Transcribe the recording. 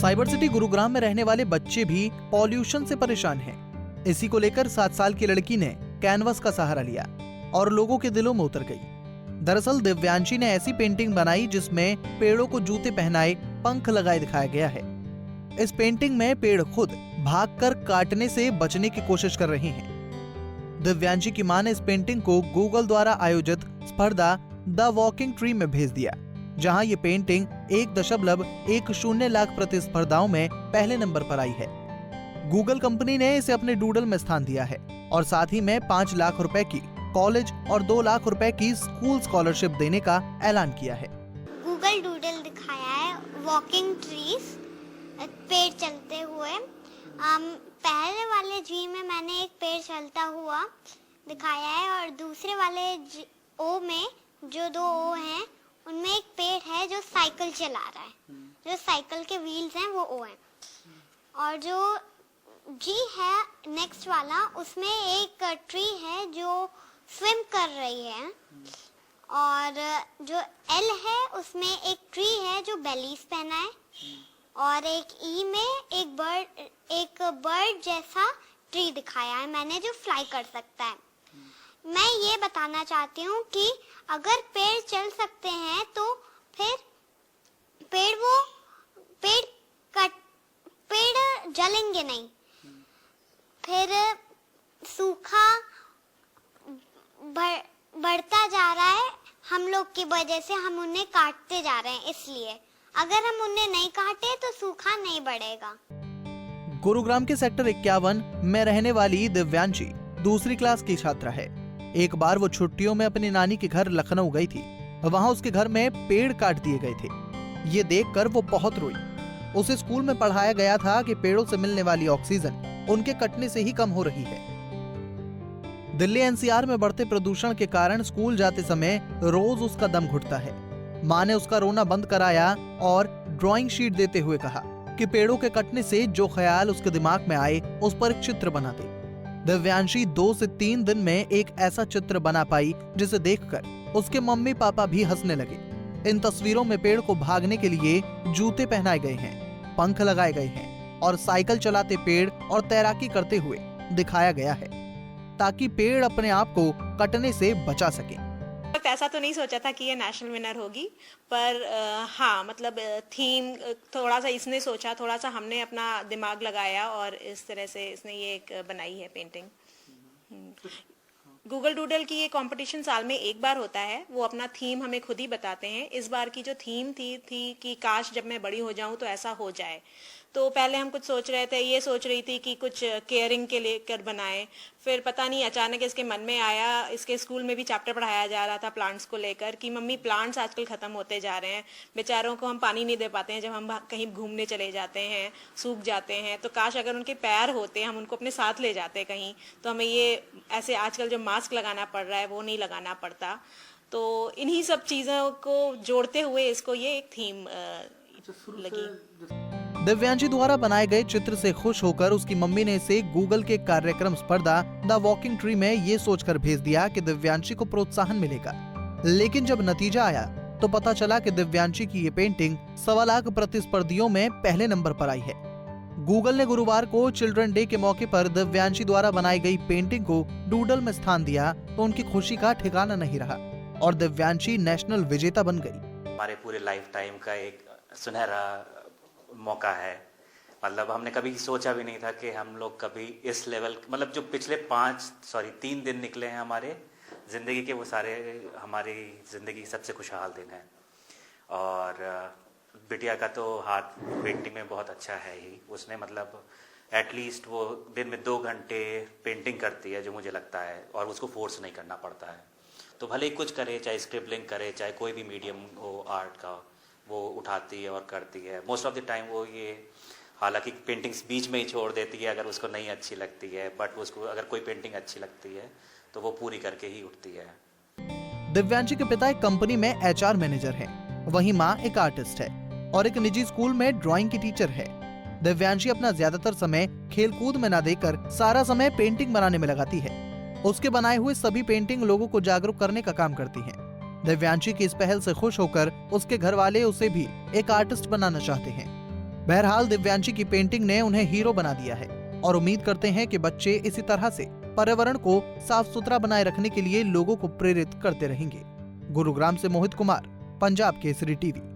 Cyber city Gurugram में रहने वाले बच्चे भी पॉल्यूशन से परेशान हैं। इसी को लेकर 7 साल की लड़की ने कैनवस का सहारा लिया और लोगों के दिलों में उतर गई। दरअसल दिव्यांशी ने ऐसी पेंटिंग बनाई जिसमें पेड़ों को जूते पहनाए पंख लगाए दिखाया गया है। इस पेंटिंग में पेड़ खुद भागकर काटने से बचने की कोशिश कर रहे हैं। दिव्यांशी की मां ने इस पेंटिंग को गूगल द्वारा आयोजित स्पर्धा द वॉकिंग ट्री में भेज दिया, जहां ये पेंटिंग 1.10 लाख प्रतिस्पर्धाओं में पहले नंबर पर आई है। गूगल कंपनी ने इसे अपने डूडल में स्थान दिया है और साथ ही में 5 लाख रुपए की कॉलेज और 2 लाख रुपए की स्कूल स्कॉलरशिप देने का ऐलान किया है। गूगल डूडल दिखाया है, वॉकिंग ट्रीज, पेड़ चलते हुए। पहले वाले जी में मैंने एक पेड़ चलता हुआ दिखाया है और दूसरे वाले ओ में जो 2 ओ हैं उनमें एक पेड़ है जो साइकिल चला रहा है, जो साइकिल के व्हील्स हैं वो ओ हैं। और जो जी है नेक्स्ट वाला, उसमें एक ट्री है जो स्विम कर रही है और जो एल है उसमें एक ट्री है जो बेलीज पहना है और एक ई में एक बर्ड जैसा ट्री दिखाया है मैंने जो फ्लाई कर सकता है। मैं ये बताना चाहती हूँ कि अगर पेड़ चल सकते हैं तो फिर पेड़ जलेंगे नहीं, फिर सूखा बढ़ता जा रहा है हम लोग की वजह से, हम उन्हें काटते जा रहे हैं। इसलिए अगर हम उन्हें नहीं काटे तो सूखा नहीं बढ़ेगा। गुरुग्राम के सेक्टर 51 में रहने वाली दिव्यांशी दूसरी क्लास की छात्रा है। एक बार वो छुट्टियों में अपनी नानी के घर लखनऊ गई थी। वहां उसके घर में पेड़ काट दिए गए थे। ये देखकर वो बहुत रोई। उसे स्कूल में पढ़ाया गया था कि पेड़ों से मिलने वाली ऑक्सीजन उनके कटने से ही कम हो रही है। दिल्ली एनसीआर में बढ़ते प्रदूषण के कारण स्कूल जाते समय रोज उसका दम घुटता है। मां ने उसका रोना बंद कराया और ड्राइंग शीट देते हुए कहा कि पेड़ों के कटने से जो ख्याल उसके दिमाग में आए उस पर एक चित्र बना दे। दिव्यांशी 2 से 3 दिन में एक ऐसा चित्र बना पाई जिसे देखकर उसके मम्मी पापा भी हंसने लगे। इन तस्वीरों में पेड़ को भागने के लिए जूते पहनाए गए हैं, पंख लगाए गए हैं और साइकिल चलाते पेड़ और तैराकी करते हुए दिखाया गया है ताकि पेड़ अपने आप को कटने से बचा सके। ऐसा तो नहीं सोचा था कि ये नेशनल विनर होगी, पर हाँ मतलब थीम थोड़ा सा इसने सोचा, थोड़ा सा हमने अपना दिमाग लगाया और इस तरह से इसने ये एक बनाई है पेंटिंग। गूगल डूडल की ये कंपटीशन साल में एक बार होता है। वो अपना थीम हमें खुद ही बताते हैं। इस बार की जो थीम थी कि काश जब मैं बड़ी हो जाऊं तो ऐसा हो जाए। तो पहले हम कुछ सोच रहे थे, ये सोच रही थी कि कुछ केयरिंग के लेकर बनाएं। फिर पता नहीं अचानक इसके मन में आया, इसके स्कूल में भी चैप्टर पढ़ाया जा रहा था प्लांट्स को लेकर कि मम्मी प्लांट्स आजकल खत्म होते जा रहे हैं, बेचारों को हम पानी नहीं दे पाते हैं, जब हम कहीं घूमने चले जाते हैं सूख जाते हैं, तो काश अगर उनके पैर होते हम उनको अपने साथ ले जाते कहीं, तो हमें ये ऐसे आजकल जो मास्क लगाना पड़ रहा है वो नहीं लगाना पड़ता। तो इन्हीं सब चीज़ों को जोड़ते हुए इसको ये एक थीम लगी। दिव्यांशी द्वारा बनाए गए चित्र से खुश होकर उसकी मम्मी ने इसे गूगल के कार्यक्रम स्पर्धा द वॉकिंग ट्री में ये सोचकर भेज दिया कि दिव्यांशी को प्रोत्साहन मिलेगा। लेकिन जब नतीजा आया तो पता चला कि दिव्यांशी की ये पेंटिंग 1.25 लाख प्रतिस्पर्धियों में पहले नंबर पर आई है। गूगल ने गुरुवार को चिल्ड्रन डे के मौके पर दिव्यांशी द्वारा बनाई गई पेंटिंग को डूडल में स्थान दिया तो उनकी खुशी का ठिकाना नहीं रहा और दिव्यांशी नेशनल विजेता बन गई। हमारे पूरे लाइफ टाइम का एक सुनहरा मौका है। मतलब हमने कभी सोचा भी नहीं था कि हम लोग कभी इस लेवल, मतलब जो पिछले 3 दिन निकले हैं हमारे ज़िंदगी के, वो सारे हमारी ज़िंदगी की सबसे खुशहाल दिन है। और बिटिया का तो हाथ पेंटिंग में बहुत अच्छा है ही। उसने मतलब एटलीस्ट वो दिन में 2 घंटे पेंटिंग करती है, जो मुझे लगता है, और उसको फोर्स नहीं करना पड़ता है। तो भले ही कुछ करे, चाहे स्क्रिबलिंग करे, चाहे कोई भी मीडियम हो आर्ट का, वो उठाती है और करती है। मोस्ट ऑफ द टाइम वो ये, हालांकि पेंटिंग्स बीच में ही छोड़ देती है अगर उसको नहीं अच्छी लगती है, बट उसको अगर कोई पेंटिंग अच्छी लगती है तो वो पूरी करके ही उठती है। दिव्यांशी के पिता एक कंपनी में HR मैनेजर हैं, वहीं मां एक आर्टिस्ट है और एक निजी स्कूल में ड्राइंग की टीचर है। दिव्यांशी अपना ज्यादातर समय खेलकूद में न देकर सारा समय पेंटिंग बनाने में लगाती है। उसके बनाए हुए सभी पेंटिंग लोगों को जागरूक करने का काम करती हैं। दिव्यांशी की इस पहल से खुश होकर उसके घर वाले उसे भी एक आर्टिस्ट बनाना चाहते हैं। बहरहाल दिव्यांशी की पेंटिंग ने उन्हें हीरो बना दिया है और उम्मीद करते हैं कि बच्चे इसी तरह से पर्यावरण को साफ सुथरा बनाए रखने के लिए लोगों को प्रेरित करते रहेंगे। गुरुग्राम से मोहित कुमार, पंजाब केसरी टीवी।